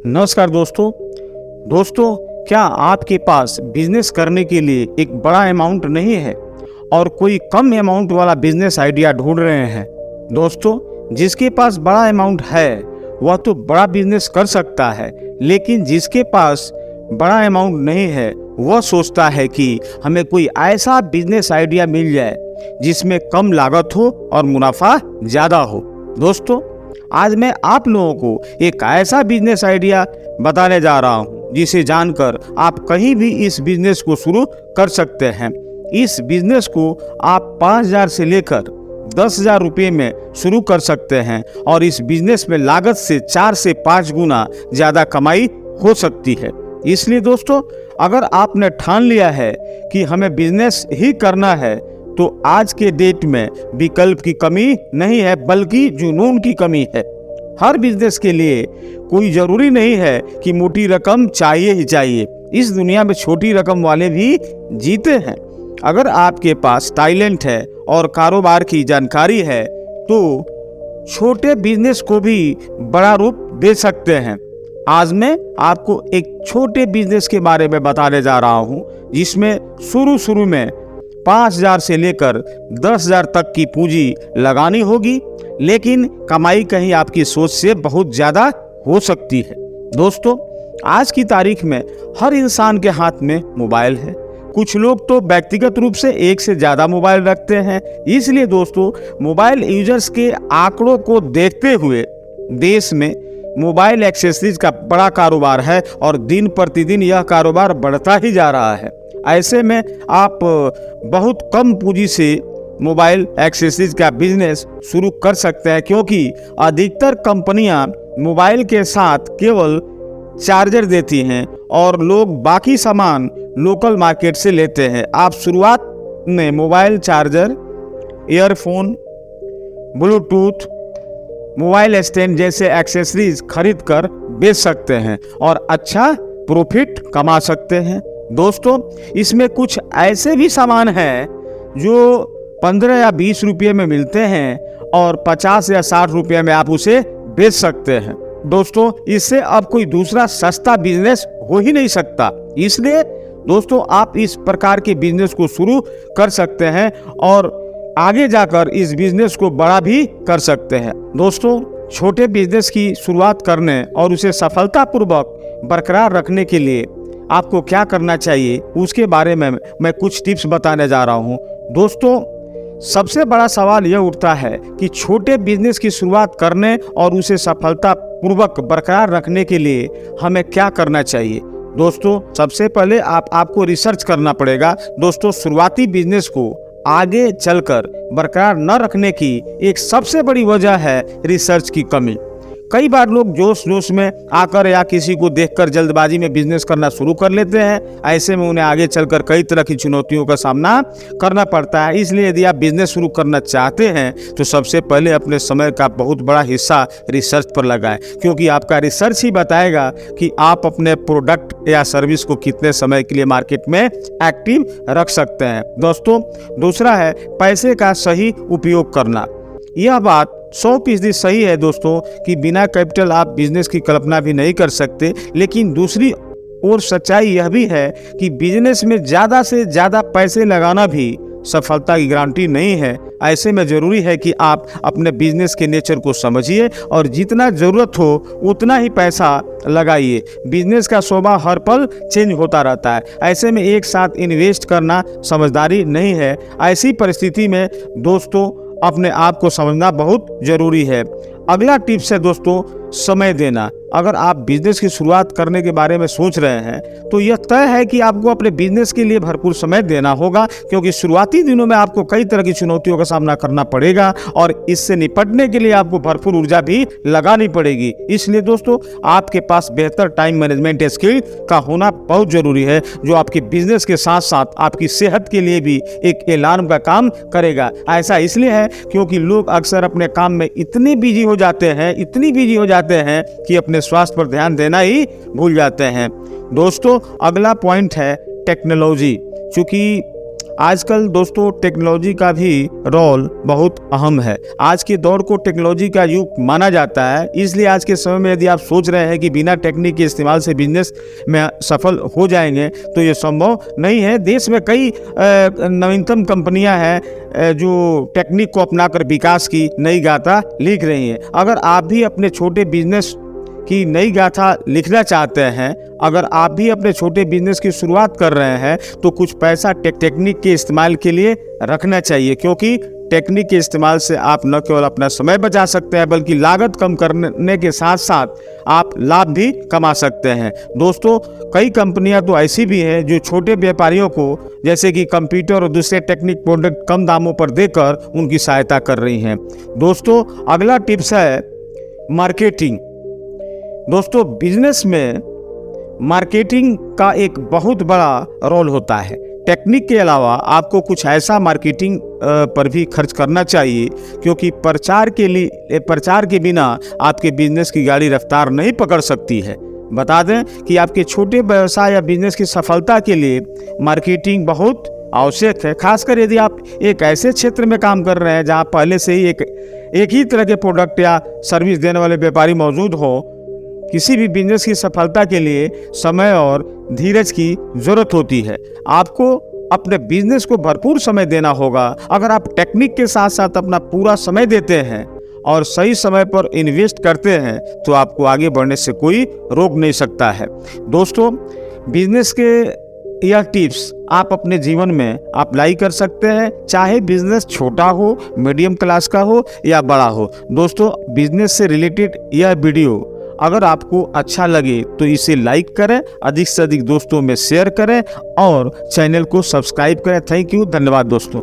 नमस्कार दोस्तों, क्या आपके पास बिजनेस करने के लिए एक बड़ा अमाउंट नहीं है और कोई कम अमाउंट वाला बिजनेस आइडिया ढूंढ रहे हैं? दोस्तों, जिसके पास बड़ा अमाउंट है वह तो बड़ा बिजनेस कर सकता है, लेकिन जिसके पास बड़ा अमाउंट नहीं है वह सोचता है कि हमें कोई ऐसा बिजनेस आइडिया मिल जाए जिसमें कम लागत हो और मुनाफा ज़्यादा हो। दोस्तों, आज मैं आप लोगों को एक ऐसा बिजनेस आइडिया बताने जा रहा हूं जिसे जानकर आप कहीं भी इस बिजनेस को शुरू कर सकते हैं। इस बिजनेस को आप 5,000 से लेकर 10,000 रुपये में शुरू कर सकते हैं और इस बिजनेस में लागत से 4 से 5 गुना ज़्यादा कमाई हो सकती है। इसलिए दोस्तों, अगर आपने ठान लिया है कि हमें बिजनेस ही करना है तो आज के डेट में विकल्प की कमी नहीं है, बल्कि जुनून की कमी है। हर बिजनेस के लिए कोई ज़रूरी नहीं है कि मोटी रकम चाहिए ही चाहिए। इस दुनिया में छोटी रकम वाले भी जीते हैं। अगर आपके पास टैलेंट है और कारोबार की जानकारी है तो छोटे बिजनेस को भी बड़ा रूप दे सकते हैं। आज मैं आपको एक छोटे बिजनेस के बारे में बताने जा रहा हूं जिसमें शुरू में 5,000 से लेकर 10,000 तक की पूंजी लगानी होगी, लेकिन कमाई कहीं आपकी सोच से बहुत ज़्यादा हो सकती है। दोस्तों, आज की तारीख में हर इंसान के हाथ में मोबाइल है। कुछ लोग तो व्यक्तिगत रूप से एक से ज़्यादा मोबाइल रखते हैं। इसलिए दोस्तों, मोबाइल यूजर्स के आंकड़ों को देखते हुए देश में मोबाइल एक्सेसरीज का बड़ा कारोबार है और दिन प्रतिदिन यह कारोबार बढ़ता ही जा रहा है। ऐसे में आप बहुत कम पूंजी से मोबाइल एक्सेसरीज का बिजनेस शुरू कर सकते हैं, क्योंकि अधिकतर कंपनियां मोबाइल के साथ केवल चार्जर देती हैं और लोग बाकी सामान लोकल मार्केट से लेते हैं। आप शुरुआत में mobile charger, earphone, Bluetooth, mobile stand जैसे एक्सेसरीज खरीद कर बेच सकते हैं और अच्छा प्रॉफिट कमा सकते हैं। दोस्तों, इसमें कुछ ऐसे भी सामान हैं जो 15 या 20 रुपये में मिलते हैं और 50 या 60 रुपये में आप उसे बेच सकते हैं। दोस्तों, इससे अब कोई दूसरा सस्ता बिजनेस हो ही नहीं सकता। इसलिए दोस्तों, आप इस प्रकार के बिजनेस को शुरू कर सकते हैं और आगे जाकर इस बिजनेस को बड़ा भी कर सकते हैं। दोस्तों, छोटे बिजनेस की शुरुआत करने और उसे सफलतापूर्वक बरकरार रखने के लिए आपको क्या करना चाहिए उसके बारे में मैं कुछ टिप्स बताने जा रहा हूं। दोस्तों, सबसे बड़ा सवाल यह उठता है कि छोटे बिजनेस की शुरुआत करने और उसे सफलतापूर्वक बरकरार रखने के लिए हमें क्या करना चाहिए। दोस्तों, सबसे पहले आपको रिसर्च करना पड़ेगा। दोस्तों, शुरुआती बिजनेस को आगे चलकर बरकरार न रखने की एक सबसे बड़ी वजह है रिसर्च की कमी। कई बार लोग जोश में आकर या किसी को देखकर जल्दबाजी में बिजनेस करना शुरू कर लेते हैं। ऐसे में उन्हें आगे चलकर कई तरह की चुनौतियों का सामना करना पड़ता है। इसलिए यदि आप बिजनेस शुरू करना चाहते हैं तो सबसे पहले अपने समय का बहुत बड़ा हिस्सा रिसर्च पर लगाएं, क्योंकि आपका रिसर्च ही बताएगा कि आप अपने प्रोडक्ट या सर्विस को कितने समय के लिए मार्केट में एक्टिव रख सकते हैं। दोस्तों, दूसरा है पैसे का सही उपयोग करना। यह बात 100% सही है दोस्तों कि बिना कैपिटल आप बिजनेस की कल्पना भी नहीं कर सकते, लेकिन दूसरी ओर सच्चाई यह भी है कि बिजनेस में ज़्यादा से ज़्यादा पैसे लगाना भी सफलता की गारंटी नहीं है। ऐसे में ज़रूरी है कि आप अपने बिजनेस के नेचर को समझिए और जितना ज़रूरत हो उतना ही पैसा लगाइए। बिजनेस का स्वभाव हर पल चेंज होता रहता है। ऐसे में एक साथ इन्वेस्ट करना समझदारी नहीं है। ऐसी परिस्थिति में दोस्तों, अपने आप को समझना बहुत जरूरी है। अगला टिप्स है दोस्तों, समय देना। अगर आप बिजनेस की शुरुआत करने के बारे में सोच रहे हैं तो यह तय है कि आपको अपने बिजनेस के लिए भरपूर समय देना होगा, क्योंकि शुरुआती दिनों में आपको कई तरह की चुनौतियों का सामना करना पड़ेगा और इससे निपटने के लिए आपको भरपूर ऊर्जा भी लगानी पड़ेगी। इसलिए दोस्तों, आपके पास बेहतर टाइम मैनेजमेंट स्किल का होना बहुत जरूरी है, जो आपके बिजनेस के साथ साथ आपकी सेहत के लिए भी एक अलार्म का काम करेगा। ऐसा इसलिए है क्योंकि लोग अक्सर अपने काम में इतनी बिजी हो जाते हैं कि अपने स्वास्थ्य पर ध्यान देना ही भूल जाते हैं। दोस्तों, अगला पॉइंट है टेक्नोलॉजी। चूंकि आजकल दोस्तों टेक्नोलॉजी का भी रोल बहुत अहम है। आज के दौर को टेक्नोलॉजी का युग माना जाता है, इसलिए आज के समय में यदि आप सोच रहे हैं कि बिना टेक्निक के इस्तेमाल से बिजनेस में सफल हो जाएंगे तो ये संभव नहीं है। देश में कई नवीनतम कंपनियां हैं जो टेक्निक को अपनाकर विकास की नई गाथा लिख रही हैं। अगर आप भी अपने छोटे बिजनेस की नई गाथा लिखना चाहते हैं, अगर आप भी अपने छोटे बिजनेस की शुरुआत कर रहे हैं तो कुछ पैसा टेक्निक के इस्तेमाल के लिए रखना चाहिए, क्योंकि टेक्निक के इस्तेमाल से आप न केवल अपना समय बचा सकते हैं बल्कि लागत कम करने के साथ साथ आप लाभ भी कमा सकते हैं। दोस्तों, कई कंपनियां तो ऐसी भी हैं जो छोटे व्यापारियों को जैसे कि कंप्यूटर और दूसरे टेक्निक प्रोडक्ट कम दामों पर देकर उनकी सहायता कर रही हैं। दोस्तों, अगला टिप्स है मार्केटिंग। दोस्तों, बिजनेस में मार्केटिंग का एक बहुत बड़ा रोल होता है। टेक्निक के अलावा आपको कुछ ऐसा मार्केटिंग पर भी खर्च करना चाहिए, क्योंकि प्रचार के बिना आपके बिजनेस की गाड़ी रफ्तार नहीं पकड़ सकती है। बता दें कि आपके छोटे व्यवसाय या बिजनेस की सफलता के लिए मार्केटिंग बहुत आवश्यक है, खासकर यदि आप एक ऐसे क्षेत्र में काम कर रहे हैं जहां पहले से ही एक ही तरह के प्रोडक्ट या सर्विस देने वाले व्यापारी मौजूद हो। किसी भी बिजनेस की सफलता के लिए समय और धीरज की जरूरत होती है। आपको अपने बिजनेस को भरपूर समय देना होगा। अगर आप टेक्निक के साथ साथ अपना पूरा समय देते हैं और सही समय पर इन्वेस्ट करते हैं तो आपको आगे बढ़ने से कोई रोक नहीं सकता है। दोस्तों, बिजनेस के यह टिप्स आप अपने जीवन में अप्लाई कर सकते हैं, चाहे बिजनेस छोटा हो, मीडियम क्लास का हो या बड़ा हो। दोस्तों, बिजनेस से रिलेटेड यह वीडियो अगर आपको अच्छा लगे तो इसे लाइक करें, अधिक से अधिक दोस्तों में शेयर करें और चैनल को सब्सक्राइब करें। थैंक यू, धन्यवाद दोस्तों।